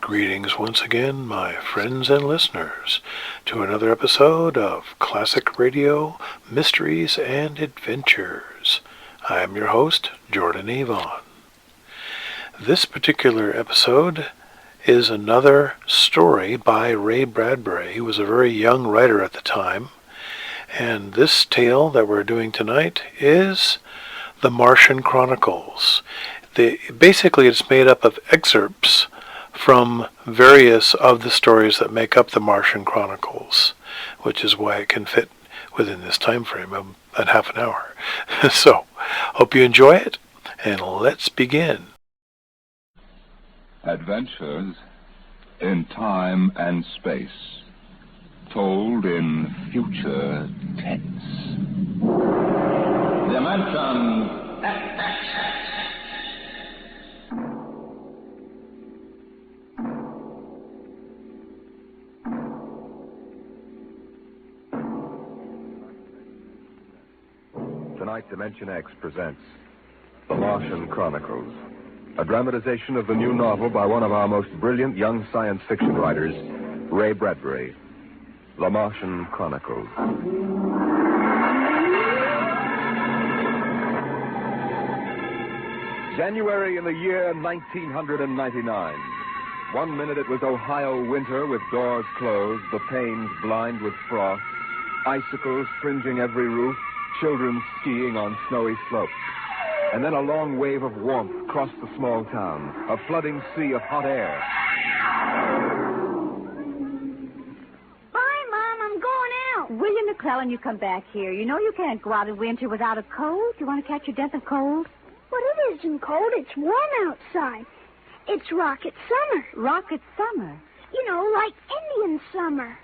Greetings once again, my friends and listeners, to another episode of Classic Radio Mysteries and Adventures. I am your host, Jordan Avon. This particular episode is another story by Ray Bradbury. He was a very young writer at the time, and this tale that we're doing tonight is the Martian Chronicles. Basically, it's made up of excerpts from various of the stories that make up the Martian Chronicles, which is why it can fit within this time frame of half an hour. So, hope you enjoy it, and let's begin. Adventures in time and space, told in future tense. Dimension. Tonight, Dimension X presents The Martian Chronicles, a dramatization of the new novel by one of our most brilliant young science fiction writers, Ray Bradbury. The Martian Chronicles. January in the year 1999. 1 minute it was Ohio winter with doors closed, the panes blind with frost, icicles fringing every roof, children skiing on snowy slopes. And then a long wave of warmth crossed the small town, a flooding sea of hot air. Bye, Mom. I'm going out. William McClellan, you come back here. You know you can't go out in winter without a cold. You want to catch your death of cold? But it isn't cold. It's warm outside. It's rocket summer. Rocket summer? You know, like Indian summer.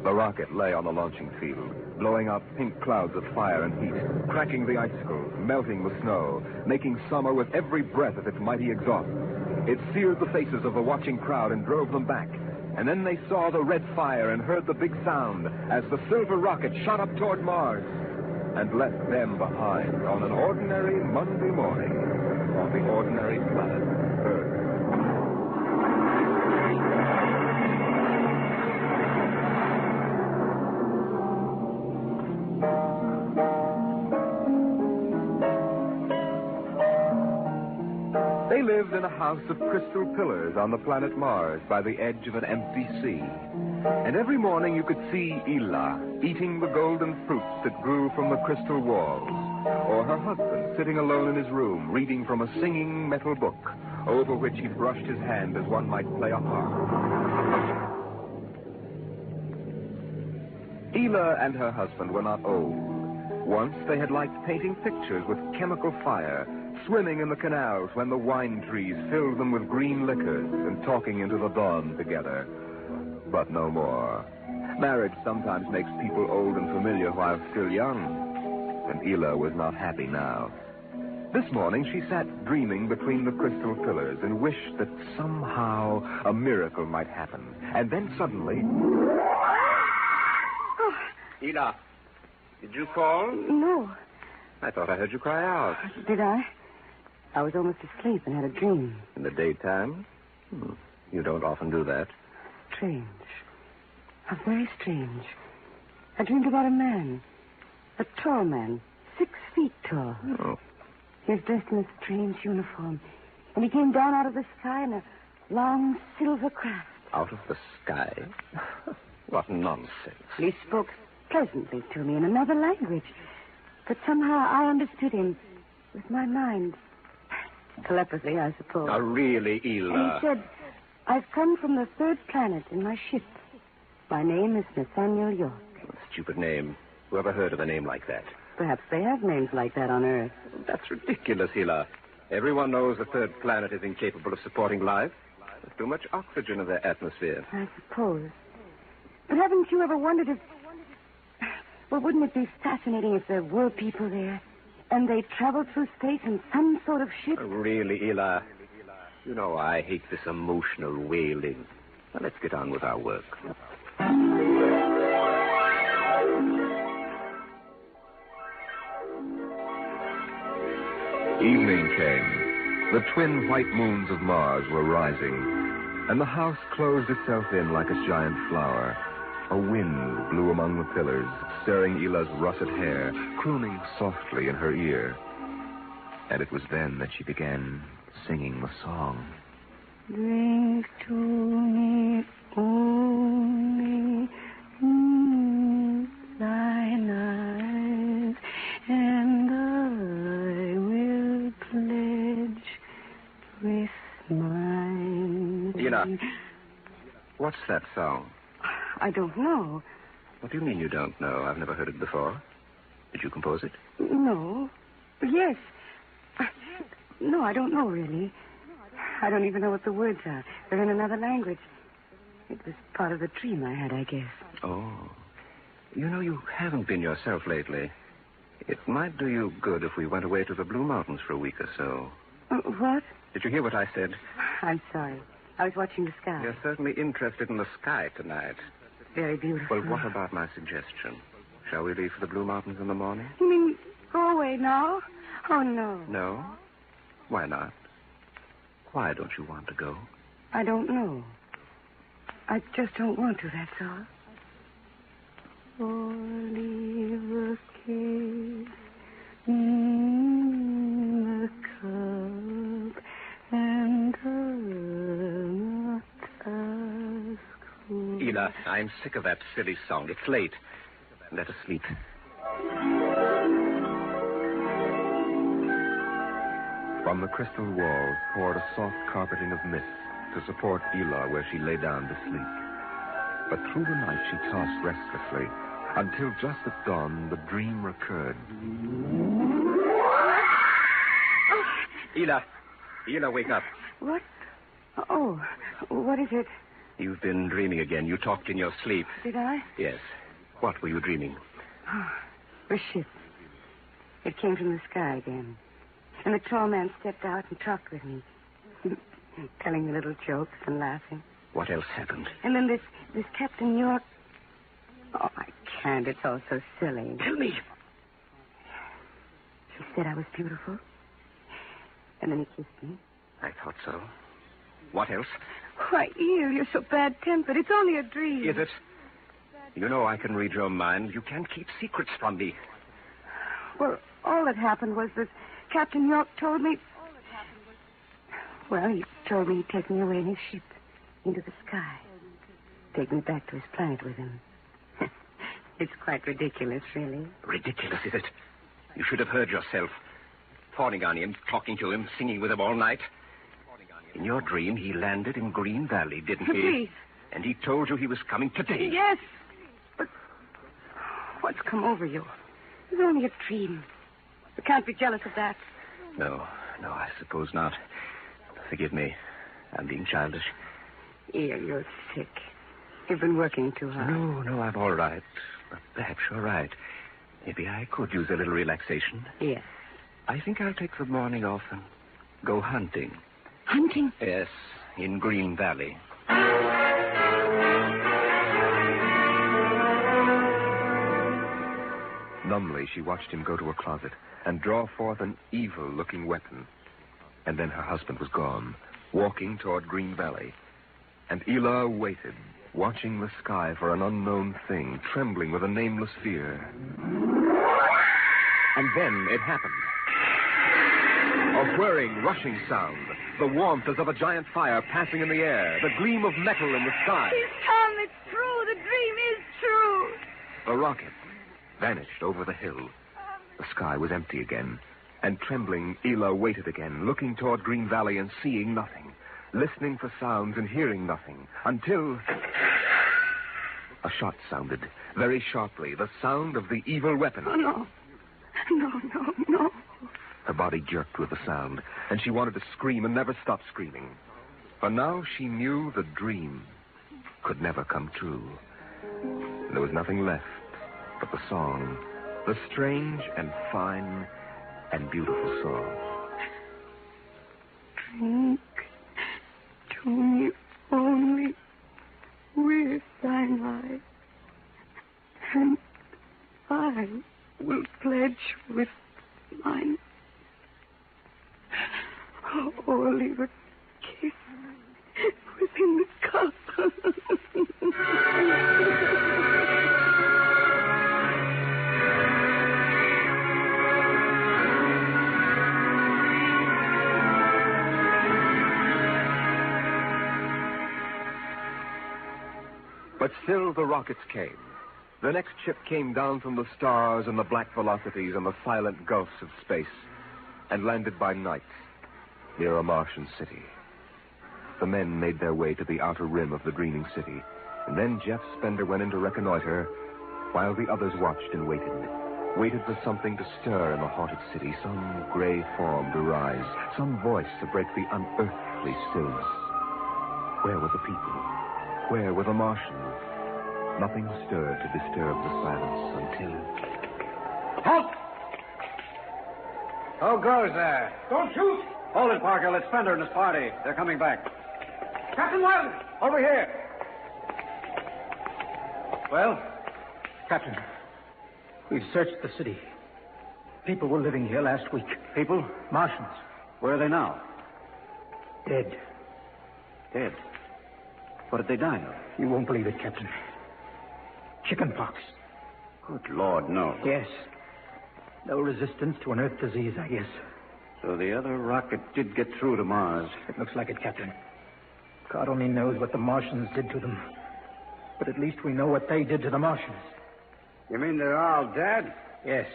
The rocket lay on the launching field, blowing out pink clouds of fire and heat, cracking the icicles, melting the snow, making summer with every breath of its mighty exhaust. It seared the faces of the watching crowd and drove them back. And then they saw the red fire and heard the big sound as the silver rocket shot up toward Mars and left them behind on an ordinary Monday morning on the ordinary planet Earth. They lived in a house of crystal pillars on the planet Mars by the edge of an empty sea. And every morning you could see Ela eating the golden fruits that grew from the crystal walls, or her husband sitting alone in his room reading from a singing metal book over which he brushed his hand as one might play a harp. Ela and her husband were not old. Once they had liked painting pictures with chemical fire, swimming in the canals when the wine trees filled them with green liquors, and talking into the dawn together. But no more. Marriage sometimes makes people old and familiar while still young, and Ela was not happy now. This morning she sat dreaming between the crystal pillars and wished that somehow a miracle might happen. And then suddenly... Oh. Ela, did you fall? No. I thought I heard you cry out. Did I? I was almost asleep and had a dream. In the daytime? You don't often do that. Strange. How very strange. I dreamed about a man. A tall man. 6 feet tall. Oh. He was dressed in a strange uniform. And he came down out of the sky in a long silver craft. Out of the sky? What nonsense. He spoke pleasantly to me in another language. But somehow I understood him with my mind. Telepathy, I suppose. Now, really, And Ela. he said, I've come from the 3rd planet in my ship. My name is Nathaniel York. Stupid name. Who ever heard of a name like that? Perhaps they have names like that on Earth. That's ridiculous, Ela. Everyone knows the 3rd planet is incapable of supporting life. There's too much oxygen in their atmosphere. I suppose. But haven't you ever wondered if... Well, wouldn't it be fascinating if there were people there, and they traveled through space in some sort of ship? Really, Ela. You know, I hate this emotional wailing. Now, let's get on with our work. Evening came. The twin white moons of Mars were rising, and the house closed itself in like a giant flower. A wind blew among the pillars, stirring Elah's russet hair, crooning softly in her ear. And it was then that she began singing the song. Drink to me only thine eyes, and I will pledge with mine. Elah, what's that song? I don't know. What do you mean you don't know? I've never heard it before. Did you compose it? No. Yes. No, I don't know, really. I don't even know what the words are. They're in another language. It was part of the dream I had, I guess. Oh. You know, you haven't been yourself lately. It might do you good if we went away to the Blue Mountains for a week or so. What? Did you hear what I said? I'm sorry. I was watching the sky. You're certainly interested in the sky tonight. Very beautiful. Well, what about my suggestion? Shall we leave for the Blue Mountains in the morning? You mean go away now? Oh, no. No? Why not? Why don't you want to go? I don't know. I just don't want to, that's all. Olive case in the cup, and not ask for... Elah, I'm sick of that silly song. It's late. Let us sleep. From the crystal walls poured a soft carpeting of mist to support Elah where she lay down to sleep. But through the night she tossed restlessly until just at dawn the dream recurred. Elah! Elah, wake up. What? Oh, what is it? You've been dreaming again. You talked in your sleep. Did I? Yes. What were you dreaming? Oh, a ship. It came from the sky again. And the tall man stepped out and talked with me, telling me little jokes and laughing. What else happened? And then this Captain York... Oh, I can't. It's all so silly. Tell me. He said I was beautiful. And then he kissed me. I thought so. What else? Why, Eel, you're so bad-tempered. It's only a dream. Is it? You know I can read your mind. You can't keep secrets from me. Well, all that happened was that Captain York told me... Well, he told me he'd take me away in his ship into the sky. Take me back to his planet with him. It's quite ridiculous, really. Ridiculous, is it? You should have heard yourself. Fawning on him, talking to him, singing with him all night. In your dream, he landed in Green Valley, didn't he? Please. And he told you he was coming today. Yes, but what's come over you? It's only a dream. You can't be jealous of that. No, I suppose not. Forgive me. I'm being childish. Yeah, you're sick. You've been working too hard. No, I'm all right. But perhaps you're right. Maybe I could use a little relaxation. Yes. I think I'll take the morning off and go hunting. Hunting? Yes, in Green Valley. Numbly, she watched him go to a closet and draw forth an evil-looking weapon. And then her husband was gone, walking toward Green Valley. And Elah waited, watching the sky for an unknown thing, trembling with a nameless fear. And then it happened. A whirring, rushing sound. The warmth as of a giant fire passing in the air. The gleam of metal in the sky. He's come. It's true. The dream is true. The rocket vanished over the hill. The sky was empty again. And trembling, Elah waited again, looking toward Green Valley and seeing nothing. Listening for sounds and hearing nothing. Until... a shot sounded, very sharply. The sound of the evil weapon. Oh, no. No. Her body jerked with the sound, and she wanted to scream and never stop screaming. For now she knew the dream could never come true. There was nothing left but the song, the strange and fine and beautiful song. Drink to me only with thine eye, and I will pledge with mine. Only the kiss within the cup. But still the rockets came. The next ship came down from the stars and the black velocities and the silent gulfs of space and landed by night near a Martian city. The men made their way to the outer rim of the dreaming city, and then Jeff Spender went in to reconnoiter while the others watched and waited for something to stir in the haunted city, some gray form to rise, some voice to break the unearthly stillness. Where were the people? Where were the Martians? Nothing stirred to disturb the silence until... Halt! Who goes there? Don't shoot! Hold it, Parker. Let's Spender and his party. They're coming back. Captain Wilder! Over here! Well? Captain, we've searched the city. People were living here last week. People? Martians. Where are they now? Dead. Dead. What did they die of? You won't believe it, Captain. Chickenpox. Good Lord, no. Yes. No resistance to an Earth disease, I guess. So the other rocket did get through to Mars. It looks like it, Captain. God only knows what the Martians did to them. But at least we know what they did to the Martians. You mean they're all dead? Yes.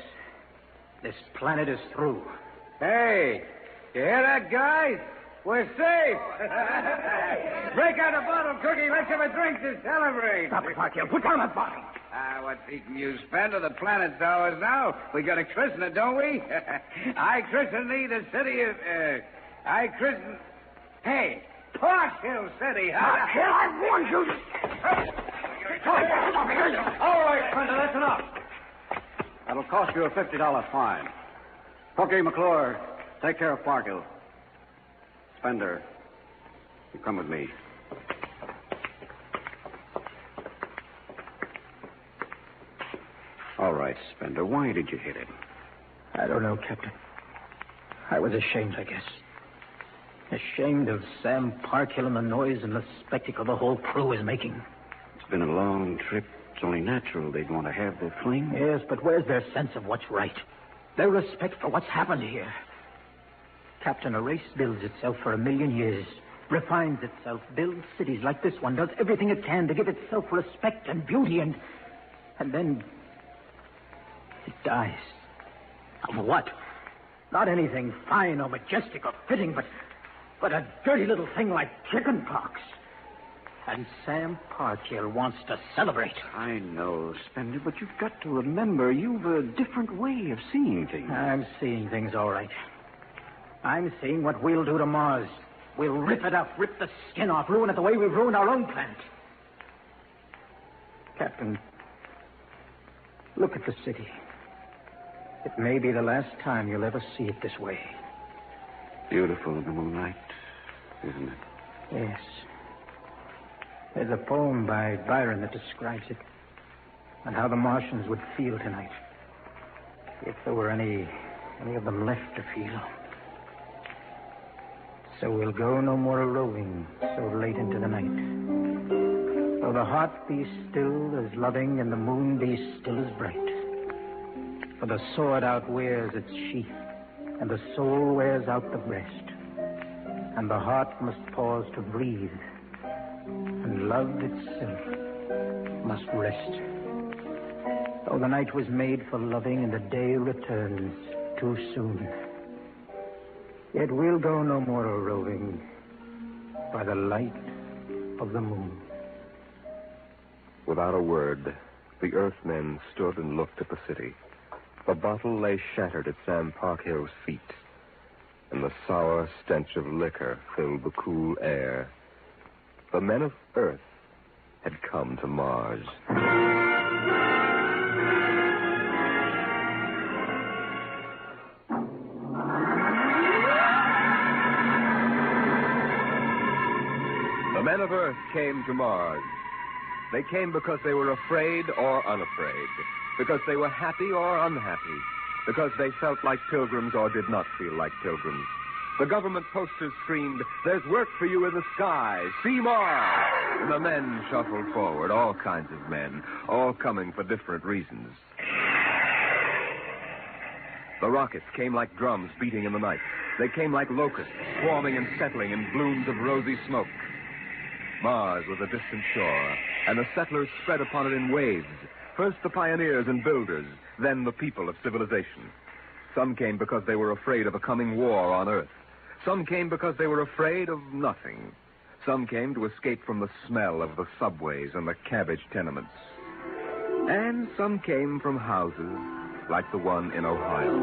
This planet is through. Hey, you hear that, guys? We're safe. Break out a bottle, Cookie. Let's have a drink to celebrate. Stop it, Parker. Put down that bottle. What's eating you, Spender? The planet's ours now. We got to christen it, don't we? I christen thee the city of... I christen... Hey, Park Hill City, huh? Park Hill, I warned you. All right, Spender, that's enough. That'll cost you a $50 fine. Cookie, McClure, take care of Park Hill. Spender, you come with me. All right, Spender, why did you hit him? I don't know, Captain. I was ashamed, I guess. Ashamed of Sam Parkhill and the noise and the spectacle the whole crew is making. It's been a long trip. It's only natural they'd want to have their fling. Yes, but where's their sense of what's right? Their respect for what's happened here? Captain, a race builds itself for 1,000,000 years, refines itself, builds cities like this one, does everything it can to give itself respect and beauty, and then it dies. Of what? Not anything fine or majestic or fitting, but a dirty little thing like chickenpox. And Sam Parkhill wants to celebrate. I know, Spender, but you've got to remember you've a different way of seeing things. I'm seeing things all right. I'm seeing what we'll do to Mars. We'll rip it up, rip the skin off, ruin it the way we've ruined our own planet. Captain, look at the city. It may be the last time you'll ever see it this way. Beautiful in the moonlight, isn't it? Yes. There's a poem by Byron that describes it, and how the Martians would feel tonight, if there were any of them left to feel. So we'll go no more a-roving so late into the night. Though the heart be still as loving and the moon be still as bright. For the sword outwears its sheath, and the soul wears out the breast. And the heart must pause to breathe, and love itself must rest. Though the night was made for loving and the day returns too soon, yet we'll go no more a-roving by the light of the moon. Without a word, the Earthmen stood and looked at the city. The bottle lay shattered at Sam Parkhill's feet, and the sour stench of liquor filled the cool air. The men of Earth had come to Mars. The men of Earth came to Mars. They came because they were afraid or unafraid, because they were happy or unhappy, because they felt like pilgrims or did not feel like pilgrims. The government posters screamed, "There's work for you in the sky. See Mars!" And the men shuffled forward, all kinds of men, all coming for different reasons. The rockets came like drums beating in the night. They came like locusts, swarming and settling in blooms of rosy smoke. Mars was a distant shore, and the settlers spread upon it in waves. First the pioneers and builders, then the people of civilization. Some came because they were afraid of a coming war on Earth. Some came because they were afraid of nothing. Some came to escape from the smell of the subways and the cabbage tenements. And some came from houses like the one in Ohio.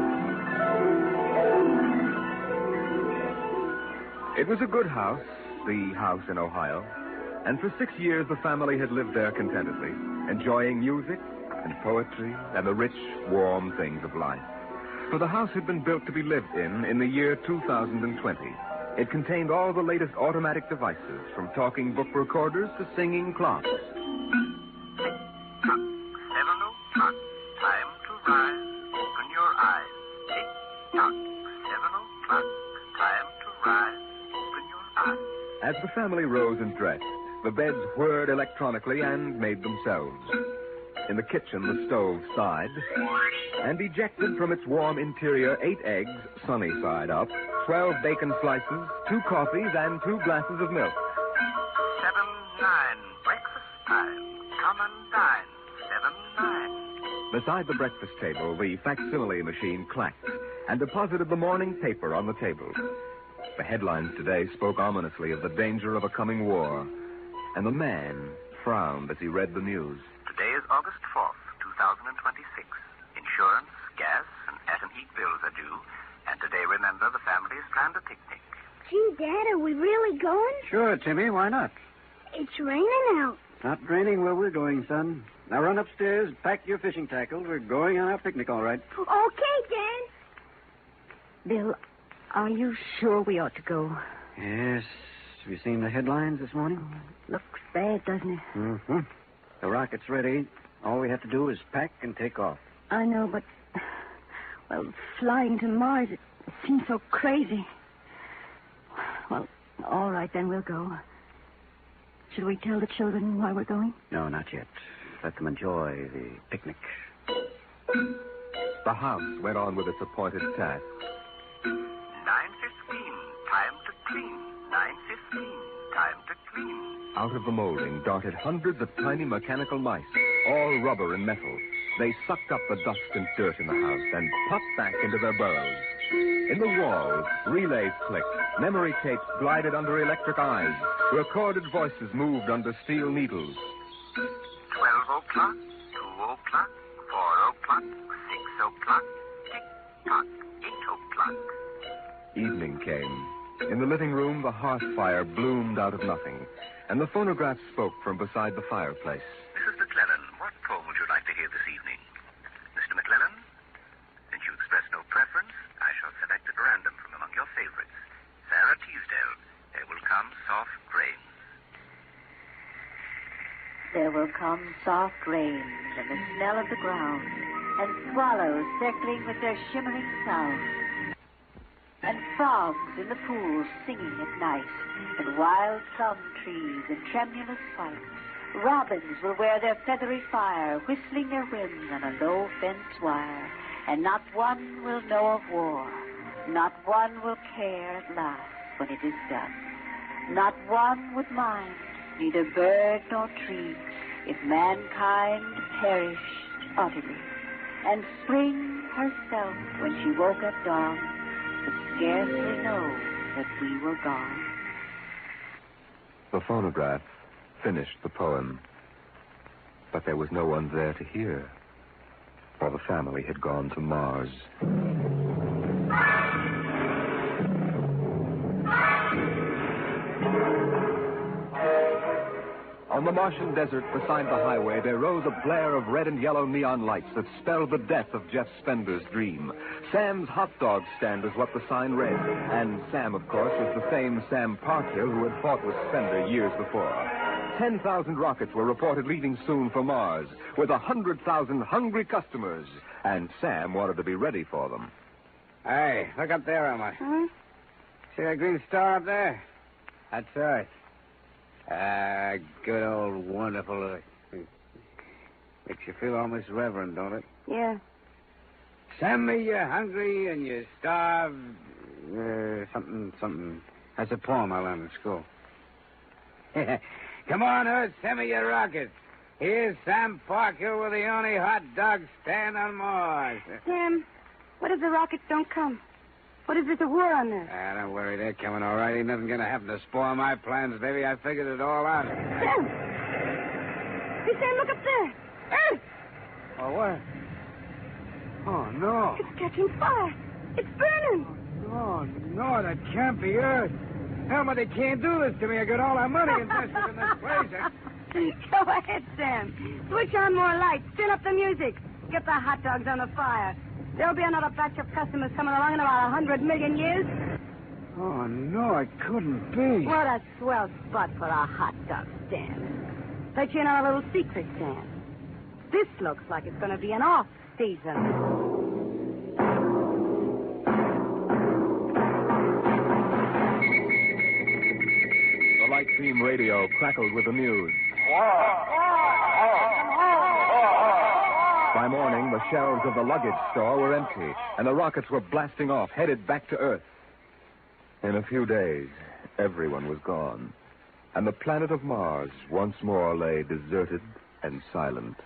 It was a good house, the house in Ohio, and for 6 years the family had lived there contentedly, enjoying music and poetry and the rich, warm things of life. For the house had been built to be lived in the year 2020. It contained all the latest automatic devices, from talking book recorders to singing clocks. 7 o'clock, time to rise, open your eyes. Tick-tock, 7 o'clock, time to rise, open your eyes. As the family rose and dressed, the beds whirred electronically and made themselves. In the kitchen, the stove sighed, and ejected from its warm interior 8 eggs, sunny side up, 12 bacon slices, 2 coffees, and 2 glasses of milk. 7-9, breakfast time. Come and dine. 7-9. Beside the breakfast table, the facsimile machine clacked and deposited the morning paper on the table. The headlines today spoke ominously of the danger of a coming war, and the man frowned as he read the news. Today is August 4th, 2026. Insurance, gas, and atom heat bills are due. And today, remember, the family has planned a picnic. Gee, Dad, are we really going? Sure, Timmy, why not? It's raining out. It's not raining where we're going, son. Now run upstairs, pack your fishing tackle. We're going on our picnic, all right. Okay, Dad. Bill, are you sure we ought to go? Yes. Have you seen the headlines this morning? Looks bad, doesn't it? Mm-hmm. The rocket's ready. All we have to do is pack and take off. I know, but... Well, flying to Mars, it seems so crazy. Well, all right, then we'll go. Should we tell the children why we're going? No, not yet. Let them enjoy the picnic. The house went on with its appointed task. 9:15, time to clean. 9:15, time to clean. Out of the molding darted hundreds of tiny mechanical mice, all rubber and metal. They sucked up the dust and dirt in the house and popped back into their burrows. In the walls, relays clicked, memory tapes glided under electric eyes, recorded voices moved under steel needles. 12 o'clock, 2 o'clock, 4 o'clock, 6 o'clock, tick-tock, 8 o'clock. Evening came. In the living room, the hearth fire bloomed out of nothing, and the phonograph spoke from beside the fireplace. Mrs. McClellan, what poem would you like to hear this evening? Mr. McClellan? Since you express no preference, I shall select at random from among your favorites. Sarah Teasdale, There Will Come Soft Rains. There will come soft rains and the smell of the ground, and swallows circling with their shimmering sound, and frogs in the pools singing at night, and wild plum trees in tremulous white. Robins will wear their feathery fire, whistling their whims on a low fence wire, and not one will know of war, not one will care at last when it is done. Not one would mind, neither bird nor tree, if mankind perished utterly. And spring herself, when she woke at dawn, would scarcely know that we were gone. The phonograph finished the poem, but there was no one there to hear, for the family had gone to Mars. On the Martian desert beside the highway, there rose a blare of red and yellow neon lights that spelled the death of Jeff Spender's dream. Sam's hot dog stand is what the sign read, and Sam, of course, was the same Sam Parkhill who had fought with Spender years before. 10,000 rockets were reported leaving soon for Mars, with 100,000 hungry customers, and Sam wanted to be ready for them. Hey, look up there, Emma. Huh? See that green star up there? That's Earth. Good old wonderful Earth. Makes you feel almost reverent, don't it? Yeah. Send me you're hungry and you're starved. Something. That's a poem I learned in school. Come on, Earth, send me your rocket. Here's Sam Parker with the only hot dog stand on Mars. Sam, what if the rockets don't come? What if there's a war on Earth? Don't worry, they're coming all right. Ain't nothing gonna happen to spoil my plans, baby. I figured it all out. Sam! Hey, Sam, look up there. Earth! Oh, what? Oh, no. It's catching fire. It's burning. Oh, no, that can't be Earth. Helmut, they can't do this to me. I got all our money invested in this place. Go ahead, Sam. Switch on more lights. Turn up the music. Get the hot dogs on the fire. There'll be another batch of customers coming along in about 100 million years. Oh, no, it couldn't be. What a swell spot for a hot dog stand. Let you in on a little secret, Sam. This looks like it's going to be an off-season. The light beam radio crackled with the news. By morning, the shelves of the luggage store were empty, and the rockets were blasting off, headed back to Earth. In a few days, everyone was gone, and the planet of Mars once more lay deserted and silent.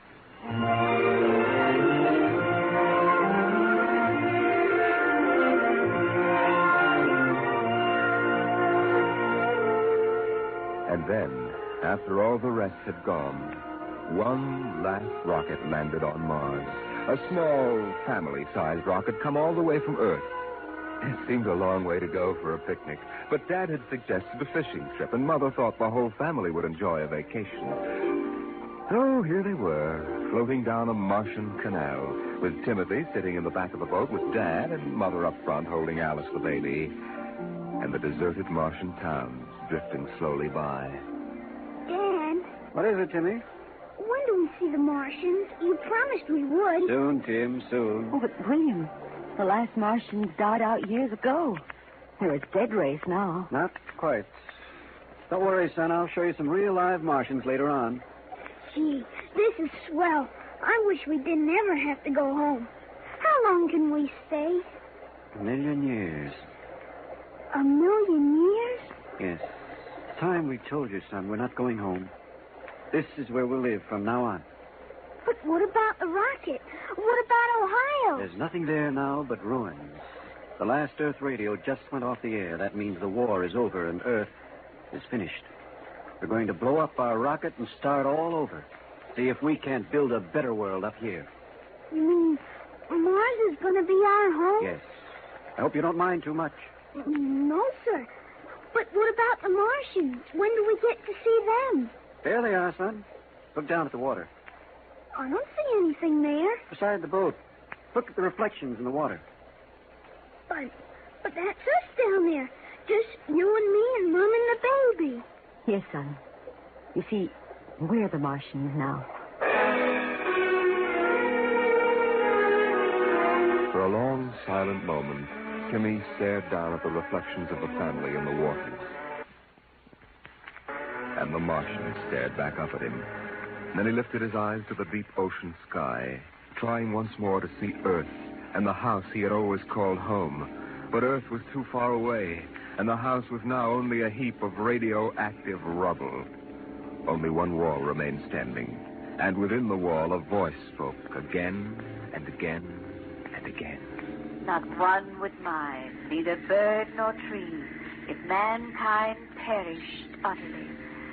And then, after all the rest had gone, one last rocket landed on Mars. A small, family-sized rocket come all the way from Earth. It seemed a long way to go for a picnic, but Dad had suggested a fishing trip, and Mother thought the whole family would enjoy a vacation. So here they were, floating down a Martian canal, with Timothy sitting in the back of the boat with Dad and Mother up front holding Alice the baby, and the deserted Martian towns drifting slowly by. Dad, What is it, Timmy? when do we see the Martians? You promised we would. Soon, Tim, soon. Oh, but William, the last Martians died out years ago. They're a dead race now. Not quite. Don't worry, son. I'll show you some real live Martians later on. Gee, this is swell. I wish we didn't ever have to go home. How long can we stay? 1,000,000 years. 1,000,000 years? Yes. It's time we told you, son. We're not going home. This is where we'll live from now on. But what about the rocket? What about Ohio? There's nothing there now but ruins. The last Earth radio just went off the air. That means the war is over and Earth is finished. We're going to blow up our rocket and start all over. See if we can't build a better world up here. You mean Mars is going to be our home? Yes. I hope you don't mind too much. No, sir. But what about the Martians? When do we get to see them? There they are, son. Look down at the water. I don't see anything there. Beside the boat. Look at the reflections in the water. But that's us down there. Just you and me and Mom and the baby. Yes, son. You see, we're the Martians now. For a long, silent moment, Timmy stared down at the reflections of the family in the waters. And the Martian stared back up at him. And then he lifted his eyes to the deep ocean sky, trying once more to see Earth and the house he had always called home. But Earth was too far away, and the house was now only a heap of radioactive rubble. Only one wall remained standing, and within the wall a voice spoke again and again and again. Not one would mind, neither bird nor tree, if mankind perished utterly,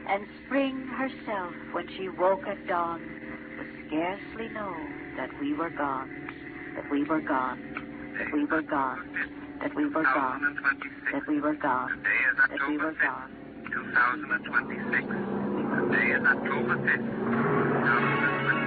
and spring herself, when she woke at dawn, would scarcely know that we were gone, that we were gone, that we were gone, that we were gone, that we were gone, that we were gone. 2026. Today is October 5th, 2026.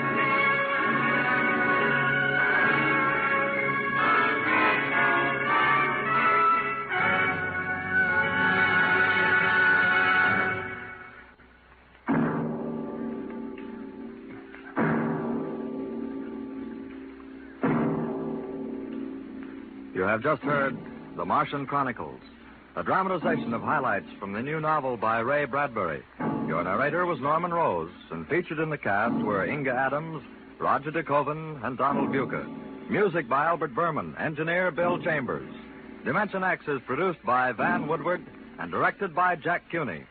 You have just heard The Martian Chronicles, a dramatization of highlights from the new novel by Ray Bradbury. Your narrator was Norman Rose, and featured in the cast were Inga Adams, Roger DeKoven, and Donald Bucher. Music by Albert Berman, engineer Bill Chambers. Dimension X is produced by Van Woodward and directed by Jack Cuny.